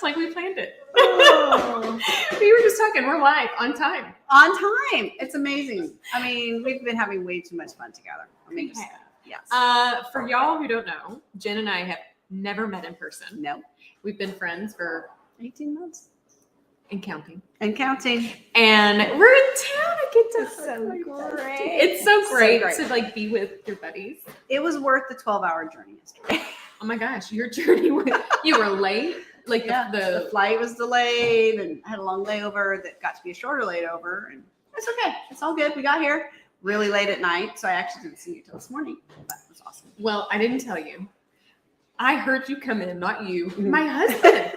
like we planned it. Oh. We were just talking. We're live on time. On time. It's amazing. I mean, we've been having way too much fun together. I mean, Okay. yes. For y'all who don't know, Jen and I have never met in person. No. We've been friends for 18 months. and counting. And counting. And we're in town. I get to It's so great. It's so great great. to like be with your buddies. It was worth the 12-hour journey yesterday. Oh my gosh, your journey you were late. Like Yeah, the flight was delayed and had a long layover that got to be a shorter layover. And it's okay. It's all good. We got here really late at night. So I actually didn't see you till this morning. That was awesome. Well, I didn't tell you. I heard you come in, not you. Mhm. My husband.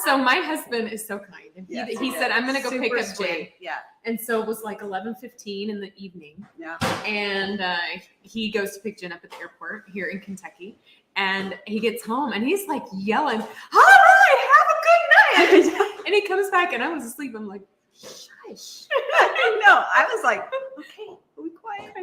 So my husband is so kind. And Yes, he said, I'm going to go pick Super up sweet. Jen. Yeah. And so it was like 11:15 in the evening. Yeah. And he goes to pick Jen up at the airport here in Kentucky. And he gets home and he's like yelling, all right, have a good night. And he comes back and I was asleep. I'm like, shush. I know. I was like, okay, are we quiet?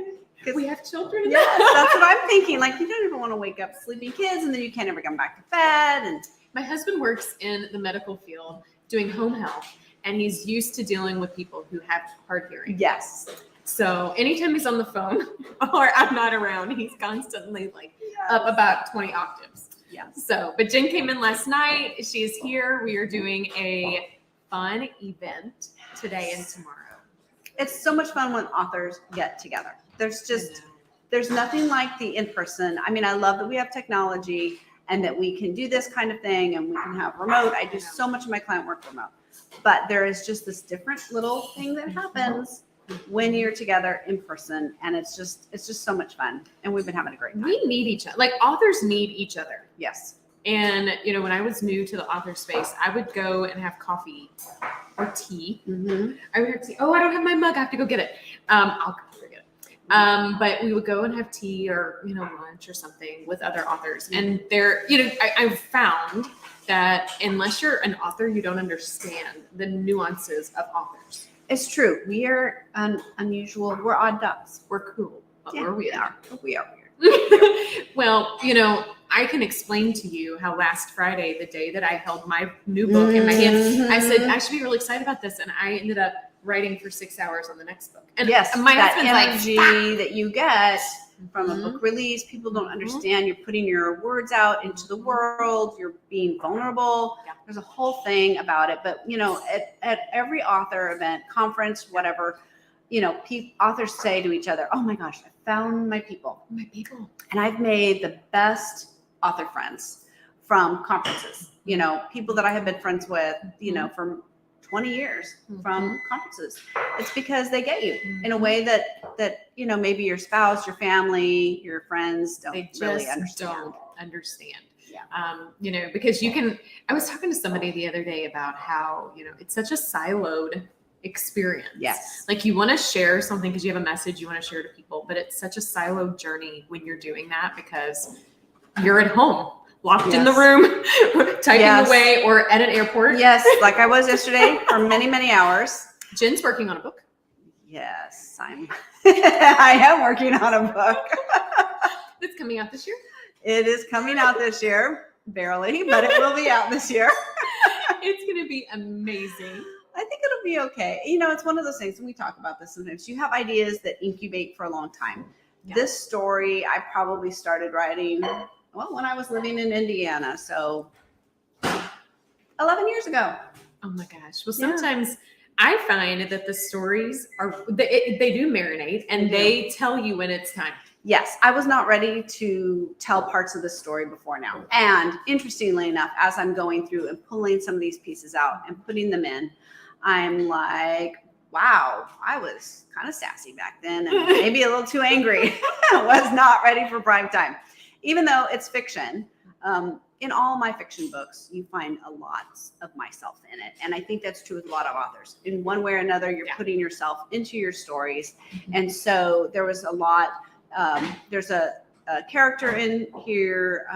We have children. in Yes, the house. that's what I'm thinking. Like, you don't even want to wake up sleeping kids, and then you can't ever come back to bed. And My husband works in the medical field doing home health, and he's used to dealing with people who have hard hearing. yes, So anytime he's on the phone or I'm not around, he's constantly like up about 20 octaves. yes, So, but Jen came in last night. She is here. We are doing a fun event today and tomorrow. it's so much fun when authors get together. There's nothing like the in-person. I mean, I love that we have technology and that we can do this kind of thing and we can have remote. I do so much of my client work remote, but there is just this different little thing that happens when you're together in person, and it's just so much fun, and we've been having a great time. We need each other. Like authors need each other. Yes. And, you know, when I was new to the author space, I would go and have coffee or tea. Mm-hmm. I would have tea. Oh, I don't have my mug. I have to go get it. I'll go get it. But we would go and have tea or, you know, lunch or something with other authors. And there, you know, I've found that unless you're an author, you don't understand the nuances of authors. It's true. We are unusual. We're odd ducks. We're cool, but Yeah, we're weird. We are weird. Well, you know, I can explain to you how last Friday, the day that I held my new book in my hand, I said, I should be really excited about this. And I ended up writing for 6 hours on the next book. And Yes, my that husband's energy like, that you get from a Mhm. book release, people don't Mhm. understand. You're putting your words out into the world. You're being vulnerable. Yeah. There's a whole thing about it. But, you know, at every author event, conference, whatever, you know, authors say to each other, oh my gosh, I found my people. my people. And I've made the best author friends from conferences, you know, people that I have been friends with, you know, for 20 years from conferences. It's because they get you in a way that, you know, maybe your spouse, your family, your friends don't They just really understand. don't understand. Yeah. You know, because I was talking to somebody the other day about how, you know, it's such a siloed experience. Yes. Like you want to share something because you have a message you want to share to people, but it's such a siloed journey when you're doing that because you're at home, locked in the Yes. room, typing Yes. away or at an airport. Yes, like I was yesterday for many, many hours. Jen's working on a book. Yes, I am working on a book. That's coming out this year. It is coming out this year, barely, but it will be out this year. It's going to be amazing. I think it'll be okay. You know, it's one of those things, and we talk about this sometimes. You have ideas that incubate for a long time. Yeah. This story, I probably started writing, well, when I was living in Indiana. So 11 years ago. Oh my gosh. Well, Yeah. sometimes I find that the stories they do marinate and they tell you when it's time. Yes, I was not ready to tell parts of the story before now. And interestingly enough, as I'm going through and pulling some of these pieces out and putting them in, I'm like, wow, I was kind of sassy back then and maybe a little too angry. I was not ready for prime time. Even though it's fiction, in all my fiction books, you find a lot of myself in it. And I think that's true with a lot of authors. In one way or another, you're putting yourself into your stories. And so there was a lot. There's a character in here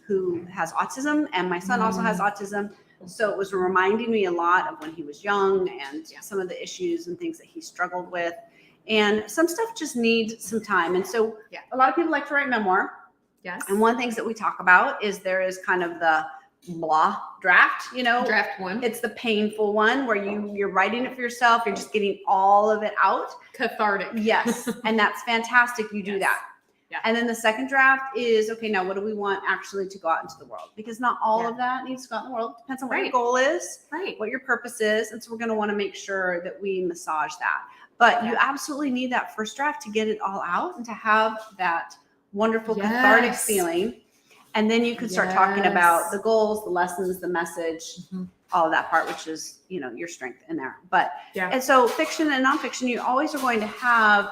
who has autism, and my son also has autism. So it was reminding me a lot of when he was young and some of the issues and things that he struggled with. And some stuff just needs some time. And so a lot of people like to write memoir. Yes. And one of the things that we talk about is there is kind of the blah draft, Draft one. it's the painful one where you're writing it for yourself. You're just getting all of it out. Cathartic. Yes. And that's fantastic. You do Yes. that. Yeah. And then the second draft is, okay, now what do we want actually to go out into the world? Because not all Yeah. of that needs to go out in the world. Depends on what your Right. goal is, Right. what your purpose is. And so we're going to want to make sure that we massage that. But you Yeah. absolutely need that first draft to get it all out and to have that wonderful cathartic Yes. feeling. And then you can start talking about the goals, the lessons, the message, Mhm. all of that part, which is, your strength in there. But, Yeah. and so fiction and nonfiction, you always are going to have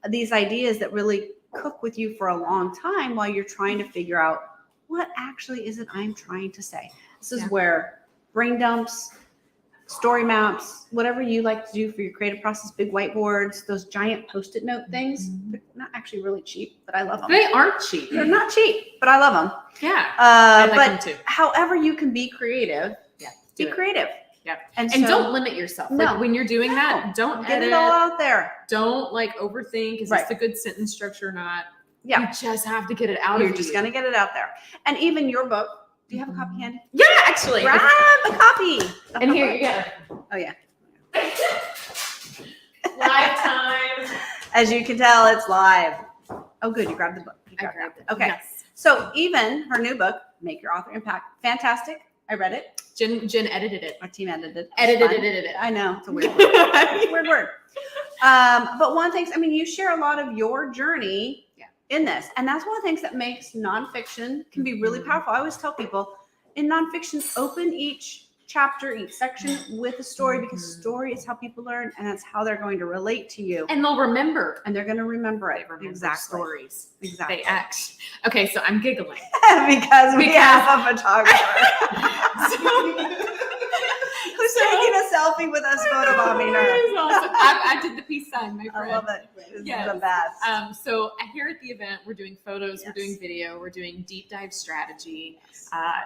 these ideas that really cook with you for a long time while you're trying to figure out what actually is it I'm trying to say. This is Yeah. where brain dumps, story maps, whatever you like to do for your creative process, big whiteboards, those giant Post-it note things. Mhm. They're not actually really cheap, but I love them. They aren't cheap. They're not cheap, but I love them. Yeah. I like But them too. however you can be creative, Yeah. be Do it. creative. Yeah. And, And so, don't limit yourself. No. Like when you're doing that, don't get edit. it all out there. Don't like overthink. Is Right. this a good sentence structure or not? Yeah. You just have to get it out You're of just you. going to get it out there. And even your book, do you have a copy handy? Yeah, actually. Grab a copy. And here you go. Oh, yeah. Live time. As you can tell, it's live. Oh, good. You grabbed the book. You I grabbed grabbed it. Okay. Yes. So even her new book, Make Your Author Impact, fantastic. I read it. Jen edited it. Our team edited it. Edited Fun. it. I know. It's a weird word. It's a weird word. But one of the things, you share a lot of your journey in this. And that's one of the things that makes nonfiction can be really powerful. I always tell people in nonfiction, open each chapter, each section with a story, because story is how people learn and that's how they're going to relate to you. And they'll remember. And they're going to remember They it. remember Exactly. stories. Exactly. They act. Okay, so I'm giggling. because we have a photographer So- who's taking a selfie with us photobombing her. It is awesome. I did the peace sign, my I friend. love it. This Yes. is the best. So here at the event, we're doing photos, Yes. we're doing video, we're doing deep dive strategy.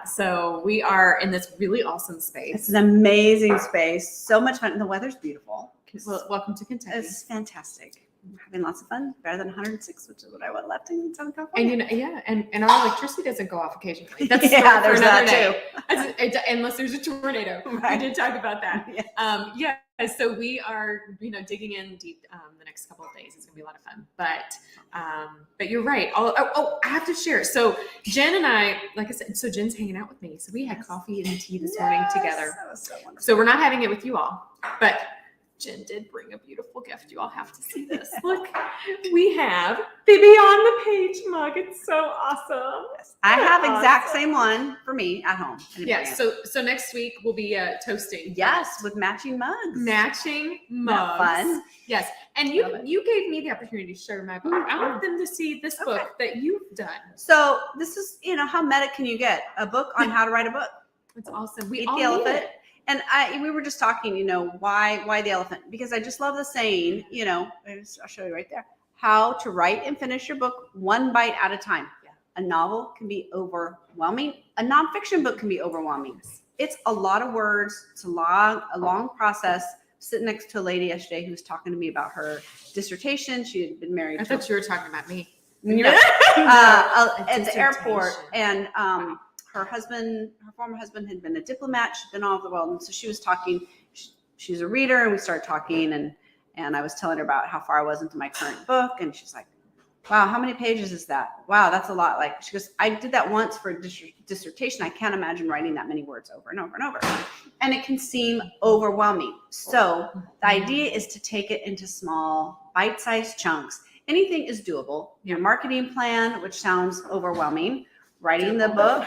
So we are in this really awesome It's space. an amazing space. So much fun. And the weather's beautiful. Well, welcome to Kentucky. It's fantastic. I'm having lots of fun. Better than 106, which is what I would have left in Southern And California. and our electricity doesn't go off occasionally. That's Yeah, for there's another that day. Unless there's a tornado. Right. We did talk about that. Yes. So we are, digging in deep the next couple of days. It's gonna be a lot of fun. But you're right. I have to share. So Jen and I, like I said, so Jen's hanging out with me. So we had Yes. coffee and tea this morning together. That was so wonderful. So we're not having it with you all, but Jen did bring a beautiful gift. You all have to see this. Look, we have the Beyond the Page mug. It's so awesome. I have exact Awesome. same one for me at home. I didn't Yeah. bring it. So next week we'll be toasting. Yes, with matching mugs. Matching Isn't mugs. that fun? Yes. And Love it. you gave me the opportunity to share my book. I want them to see this Okay. book that you've done. So this is, how meta can you get? A book on how to write a book. It's awesome. We Eat all the need elephant. it. And we were just talking, why the elephant? Because I just love the saying, I'll show you right there, how to write and finish your book one bite at a time. Yeah. A novel can be overwhelming. A nonfiction book can be overwhelming. It's a lot of words. It's a long process. Sitting next to a lady yesterday who was talking to me about her dissertation. She had been married I to thought you were talking about me. no, A at the airport, dissertation. and her former husband had been a diplomat. She'd been all over the world, and so she was talking. She's a reader, and we started talking, and I was telling her about how far I was into my current book, and she's like, "Wow, how many pages is that? Wow, that's a lot." Like she goes, "I did that once for a dissertation. I can't imagine writing that many words over and over and over, and it can seem overwhelming." So the idea is to take it into small, bite-sized chunks. Anything is doable. Your marketing plan, which sounds overwhelming, writing the book,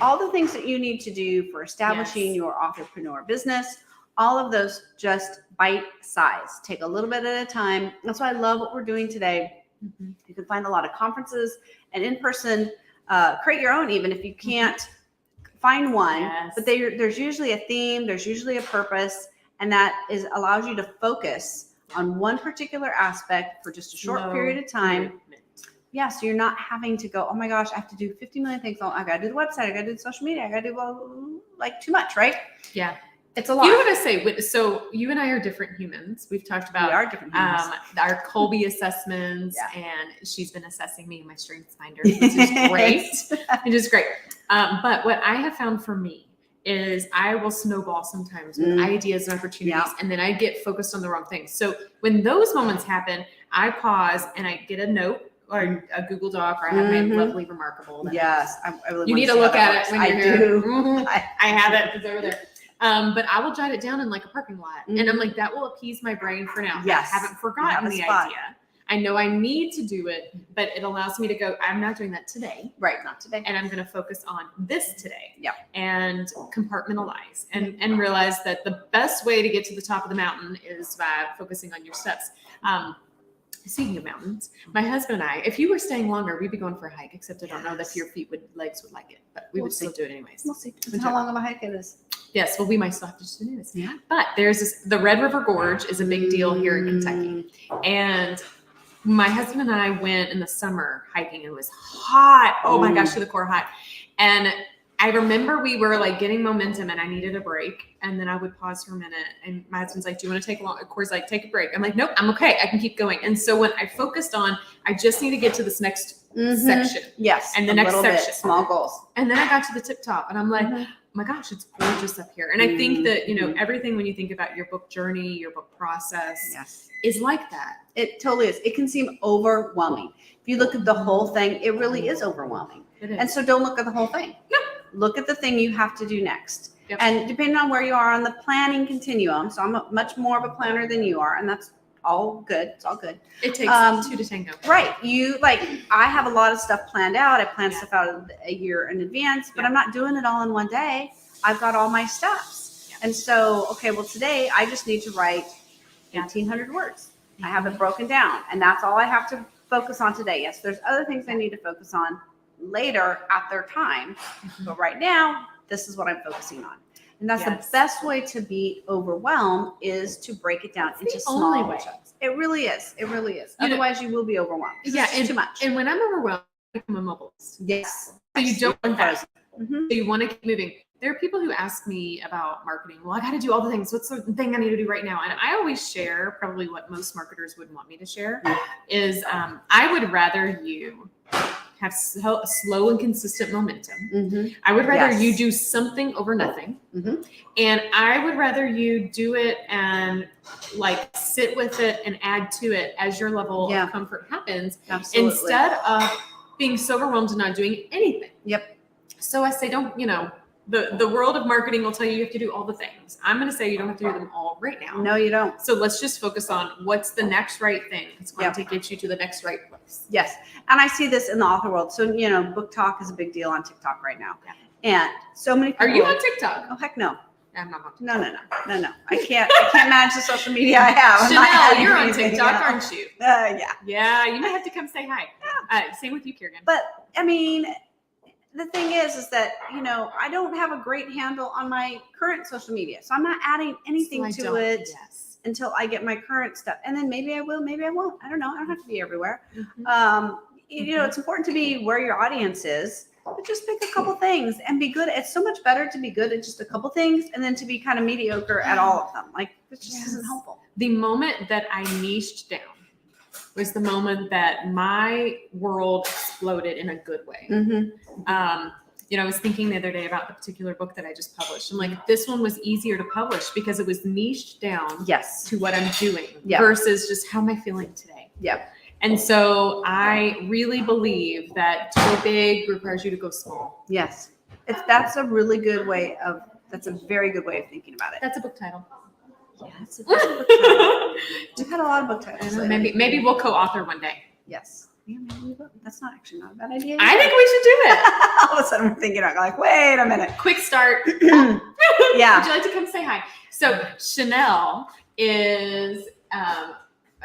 all the things that you need to do for establishing your entrepreneur business, all of those just bite size. Take a little bit at a time. That's why I love what we're doing today. Mhm. You can find a lot of conferences and in person, create your own even if you can't find one. Yes. But there's usually a theme, there's usually a purpose, and that allows you to focus on one particular aspect for just a short Slow period of time. movement. Yeah, so you're not having to go, oh my gosh, I have to do 50 million things. I got to do the website. I got to do the social media. I got to do too much, right? Yeah. It's a lot. You know what I say? So you and I are different humans. We've talked about We are different humans. our Colby assessments, Yeah. and she's been assessing me in my strengths finder, which is great. It is great. But what I have found for me is I will snowball sometimes with ideas and opportunities, and then I get focused on the wrong things. So when those moments happen, I pause and I get a note or a Google Doc, or I have my lovely Remarkable. Yes, I really You wanna need to see how look that at works. it when I you're here. do. Mhm. I I have it. It's over there. But I will jot it down in like a parking lot. And I'm like, that will appease my brain for now. Yes. I haven't forgotten a the spot. idea. I know I need to do it, but it allows me to go, I'm not doing that today. Right, not today. And I'm going to focus on this today. Yeah. And compartmentalize and realize that the best way to get to the top of the mountain is by focusing on your steps. Speaking of mountains, my husband and I, if you were staying longer, we'd be going for a hike, except I don't know that if your legs would like it, but we We'll would still do it anyways. We'll see. How long of a hike it is. Yes, well, we might still have to just do this. Yeah. But the Red River Gorge is a big deal here in Kentucky. And my husband and I went in the summer hiking. It was hot. Oh my gosh, to the core hot. And I remember we were like getting momentum and I needed a break. And then I would pause for a minute. And my husband's like, do you want to take a long, of course, like take a break. I'm like, nope, I'm okay. I can keep going. And so when I focused on, I just need to get to this next section. Yes. And the a next little bit, section. small goals. And then I got to the tip top and I'm like, my gosh, it's gorgeous up here. And I think that, you know, everything when you think about your book journey, your book process Yes. is like that. It totally is. It can seem overwhelming. If you look at the whole thing, it really is overwhelming. It is. And so don't look at the whole thing. No. Look at the thing you have to do next. Yep. And depending on where you are on the planning continuum, so I'm much more of a planner than you are, and that's all good. It's all good. It takes 2 to tango. Right. I have a lot of stuff planned out. I plan stuff out a year in advance, but I'm not doing it all in one day. I've got all my steps. Yeah. And so, okay, well, today I just need to write 1,800 words. I have it broken down, and that's all I have to focus on today. Yes, there's other things I need to focus on later at their time, but right now, this is what I'm focusing on. And that's Yes. the best way to be overwhelmed is to break it down That's into the small only way. chunks. It really is. It really is. You know- Otherwise, you will be overwhelmed. Yeah, It's too much. And when I'm overwhelmed, I become immobilized. Yes. So you don't want that. Mhm. So you want to keep moving. There are people who ask me about marketing. Well, I got to do all the things. What's the thing I need to do right now? And I always share probably what most marketers would want me to share is I would rather you have slow and consistent momentum. Mhm. I would rather Yes. you do something over nothing. Mhm. And I would rather you do it and like sit with it and add to it as your level Yeah. of comfort happens Absolutely. instead of being so overwhelmed and not doing anything. Yep. So I say, don't, the world of marketing will tell you have to do all the things. I'm going to say you don't have to do them all right now. No, you don't. So let's just focus on what's the next right thing. It's going Yep. to get you to the next right place. Yes. And I see this in the author world. So, book talk is a big deal on TikTok right now. Yeah. And so many people. Are you on TikTok? Oh, heck no. I'm not on TikTok. No. I can't manage the social media I have. I'm not Chanel, adding you're on anything, TikTok, yeah. aren't you? Yeah. Yeah, you might have to come say hi. Same with you, Kieran. But I mean, the thing is that, I don't have a great handle on my current social media. So I'm not adding anything So I to don't- it Yes. until I get my current stuff. And then maybe I will, maybe I won't. I don't know. I don't have to be everywhere. Mhm. It's important to be where your audience is, but just pick a couple things and be good. It's so much better to be good at just a couple things and then to be kind of mediocre at all of them. Like, it just isn't Yes. helpful. The moment that I niched down was the moment that my world exploded in a good way. Mm-hmm. I was thinking the other day about the particular book that I just published. I'm like, this one was easier to publish because it was niched down Yes. to what I'm doing Yeah. versus just how am I feeling today. Yep. And so I really believe that to go big requires you to go small. Yes. That's a really good way that's a very good way of thinking about it. That's a book title. Yes. It's a book title. We've had a lot of book I titles. know, lately. maybe we'll co-author one day. Yes. Yeah, maybe we will. That's not actually not a bad idea. I think we should do it. All of a sudden we're thinking, like, wait a minute. Quick start. Yeah. Would you like to come say hi? So Chanel is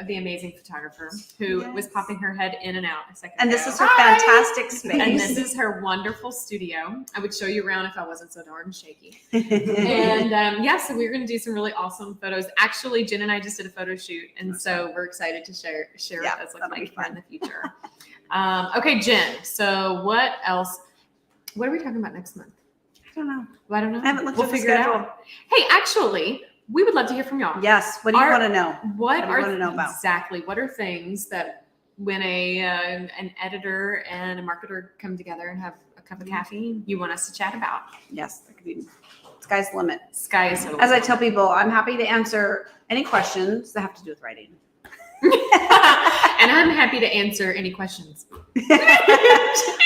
the amazing photographer who was Yes. popping her head in and out a second And ago. this is her Hi! fantastic space. And this is her wonderful studio. I would show you around if I wasn't so darn shaky. And so we're going to do some really awesome photos. Actually, Jen and I just did a photo shoot, and so we're excited to share Yeah, what that's looking that'll be like here in fun. the future. Okay, Jen. So what else? What are we talking about next month? don't know. Well, I don't know. I haven't looked We'll at the figure it schedule. out. Hey, actually, we would love to hear from y'all. Yes. What do you Are- want to know? What What do you are wanna know about? exactly? What are things that when an editor and a marketer come together and have a cup of caffeine, you want us to chat about? Yes, that could be. Sky's the limit. Sky is the limit. As I tell people, I'm happy to answer any questions that have to do with writing. And I'm happy to answer any questions.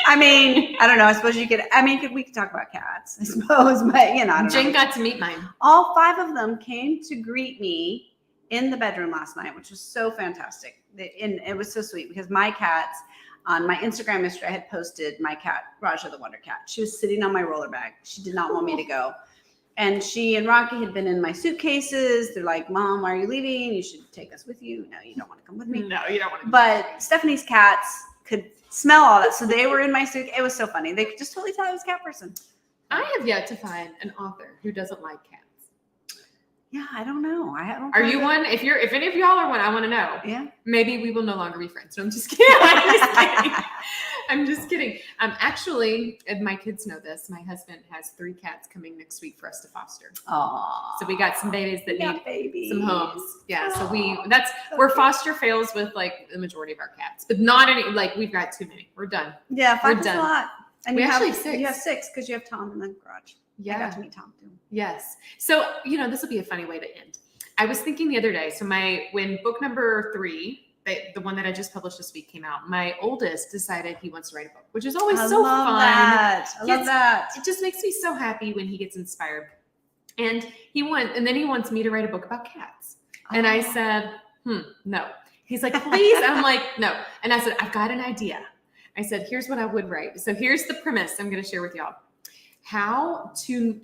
I mean, I don't know. I suppose you could. I mean, we could talk about cats. I suppose, but I don't Jen know. got to meet mine. All 5 of them came to greet me in the bedroom last night, which was so fantastic. And it was so sweet because my cats, on my Instagram yesterday, I had posted my cat, Raja the Wonder Cat. She was sitting on my roller bag. She did not want me to go. And she and Rocky had been in my suitcases. They're like, Mom, why are you leaving? You should take us with you. No, you don't want to come with me. No, you don't want to. But Stephanie's cats could smell all that. So they were in my suit. It was so funny. They could just totally tell I was a cat person. I have yet to find an author who doesn't like cats. Yeah, I don't know. I don't. Are you one? If any of y'all are one, I want to know. Yeah. Maybe we will no longer be friends. No, I'm just kidding. I'm just kidding. I'm just kidding. Actually, and my kids know this. My husband has 3 cats coming next week for us to foster. Aw. So we got some babies that Yeah, need babies. some homes. Yeah. So Aw, so where cute. foster fails with like the majority of our cats, but not any. Like we've got too many. We're done. Yeah, 5 is a done. lot. And We you actually have have 6. You have 6 because you have Tom in the garage. I Yeah. got to meet Tom too. Yes. So, this will be a funny way to end. I was thinking the other day, so when book number 3, the one that I just published this week came out, my oldest decided he wants to write a book, which is always I so love fun. that. I love Yes. that. It just makes me so happy when he gets inspired. And then he wants me to write a book about cats. And I Oh. said, no. He's like, please. I'm like, no. And I said, I've got an idea. I said, here's what I would write. So here's the premise I'm going to share with y'all. How to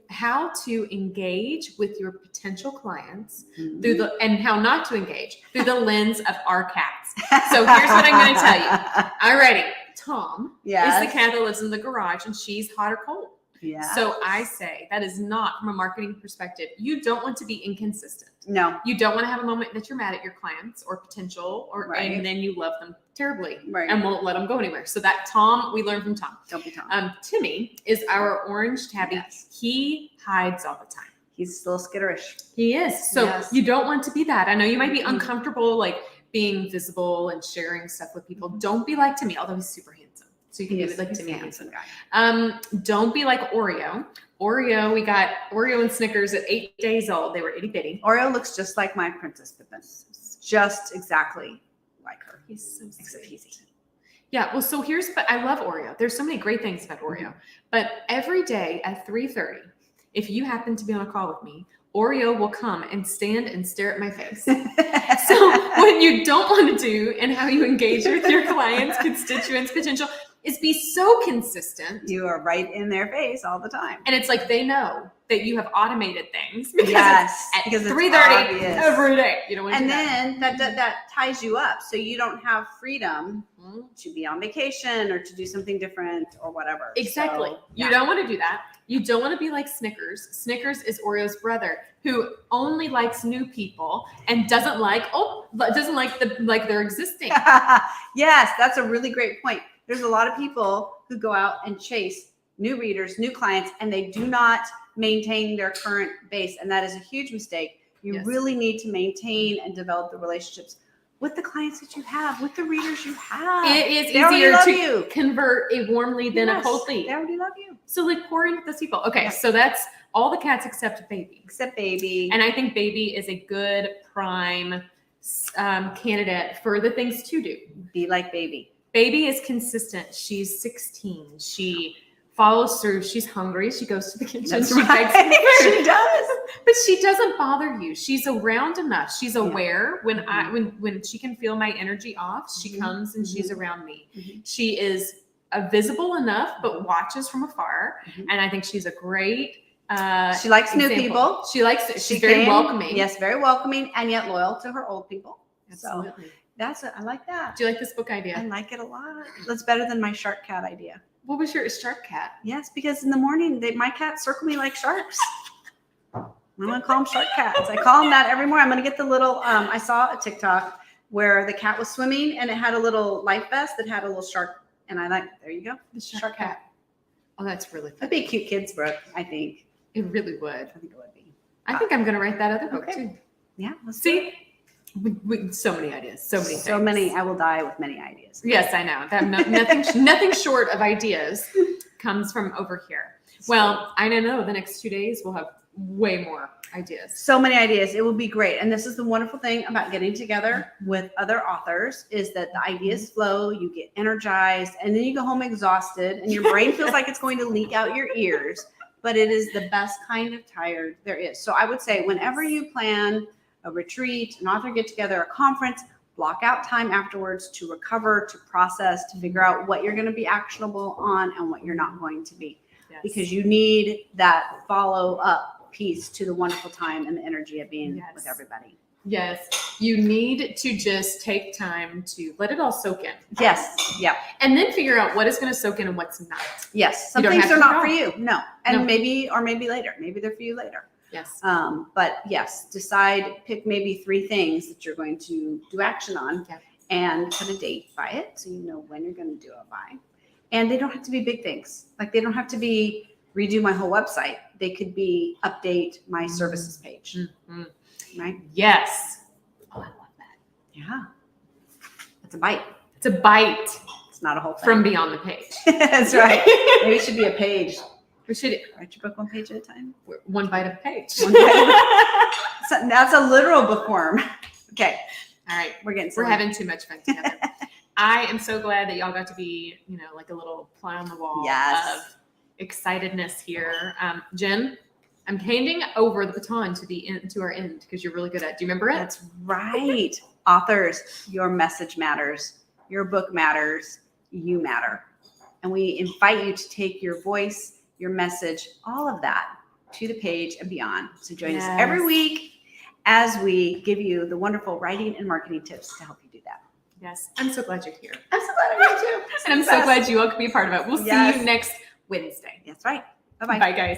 engage with your potential clients and how not to engage through the lens of our cats. So here's what I'm going to tell you. Alrighty. Tom Yes. is the cat that lives in the garage and she's hot or cold. Yeah. So I say that is not from a marketing perspective. You don't want to be inconsistent. No. You don't want to have a moment that you're mad at your clients or potential Right. and then you love them terribly Right. and won't let them go anywhere. So that Tom, we learned from Tom. Don't be Tom. Timmy is our orange tabby. Yes. He hides all the time. He's still skitterish. He is. So Yes. you don't want to be that. I know you might be Mhm. uncomfortable like being visible and sharing stuff with people. Don't be like Timmy, although he's super handsome. So you can He's be like he's Timmy. a handsome guy. Don't be like Oreo. We got Oreo and Snickers at 8 days old. They were itty bitty. Oreo looks just like my Princess Pippin. Just exactly like her. He's so Except sweet. he's easy. Yeah, well, so but I love Oreo. There's so many great things about Oreo. But every day at 3:30, if you happen to be on a call with me, Oreo will come and stand and stare at my face. So what you don't want to do and how you engage with your clients, constituents, potential is be so consistent. You are right in their face all the time. And it's like they know that you have automated things because Yes, it's at because it's 3:30 obvious. every day. You don't want to And do that. then that ties you up, so you don't have freedom Mhm. to be on vacation or to do something different or whatever. Exactly. So, You yeah. don't want to do that. You don't want to be like Snickers. Snickers is Oreo's brother who only likes new people and doesn't like their existing. Yes, that's a really great point. There's a lot of people who go out and chase new readers, new clients, and they do not maintain their current base. And that is a huge mistake. You Yes. really need to maintain and develop the relationships with the clients that you have, with the readers you have. It is They already easier love to you. convert a warm lead than a Yes, cold They lead. already love you. So like pour into those people. Okay, Yeah. so that's all the cats except Baby. Except baby. And I think Baby is a good prime candidate for the things to do. Be like baby. Baby is consistent. She's 16. She follows through. She's hungry. She goes to the kitchen. That's She right. begs for food. She does. But she doesn't bother you. She's around enough. She's Yeah. aware when she can feel my energy off, she Mhm. comes and she's around me. Mhm. She is visible enough, but watches from afar. Mhm. And I think she's a great She likes new example. people. She likes it. She's She very can- welcoming. Yes, very welcoming and yet loyal to her old people. Absolutely. I like that. Do you like this book I idea? like it a lot. That's better than my shark cat idea. What was your shark cat? Yes, because in the morning my cats circle me like sharks. I'm gonna call them shark cats. I call them that every morning. I'm gonna get the little. I saw a TikTok where the cat was swimming and it had a little life vest that had a little shark. And I like. There you go. The Shark cat. Oh, that's really fun. That'd be a cute kids book, I think. It really would. I think it would be. I think I'm going to write that other book Okay. too. Yeah. Let's do it. See, so many ideas, so many, So things. many. I will die with many ideas. Yes, I know. Nothing short of ideas comes from over here. Well, I know the next 2 days we'll have way more ideas. So many ideas. It will be great. And this is the wonderful thing about getting together with other authors is that the ideas flow, you get energized, and then you go home exhausted and your brain feels like it's going to leak out your ears, but it is the best kind of tired there is. So I would say whenever you plan a retreat, an author get together, a conference, block out time afterwards to recover, to process, to figure out what you're going to be actionable on and what you're not going to be. Yes. Because you need that follow-up piece to the wonderful time and the energy of being Yes. with everybody. Yes, you need to just take time to let it all soak in. Yes. Yeah. And then figure out what is going to soak in and what's not. Yes. Some You don't things have are to not know. for you. No. And No. maybe later. Maybe they're for you later. Yes. But yes, pick maybe 3 things that you're going to do action on Yep. and put a date by it so you know when you're going to do it by. And they don't have to be big things. Like they don't have to be redo my whole website. They could be update my services page, Mhm. right? Yes. Oh, I love that. Yeah. It's a bite. It's a bite It's not a whole thing. from beyond the page. That's right. Maybe it should be a page. We should Write your book 1 page at a time. one bite of a page. One bite So that's a literal bookworm. Okay, All right. we're getting We're silly. having too much fun together. I am so glad that y'all got to be, like a little fly on the wall Yes. of excitedness here. Jen, I'm handing over the baton to our end because you're really good at it. Do you remember it? That's right. Authors, your message matters. Your book matters. You matter. And we invite you to take your voice, your message, all of that to the page and beyond. So join us every Yes. week as we give you the wonderful writing and marketing tips to help you do that. Yes. I'm so glad you're here. I'm so glad I met you. And I'm so glad you all could be a part of it. We'll see Yes. you next Wednesday. That's right. Bye-bye. Bye, guys.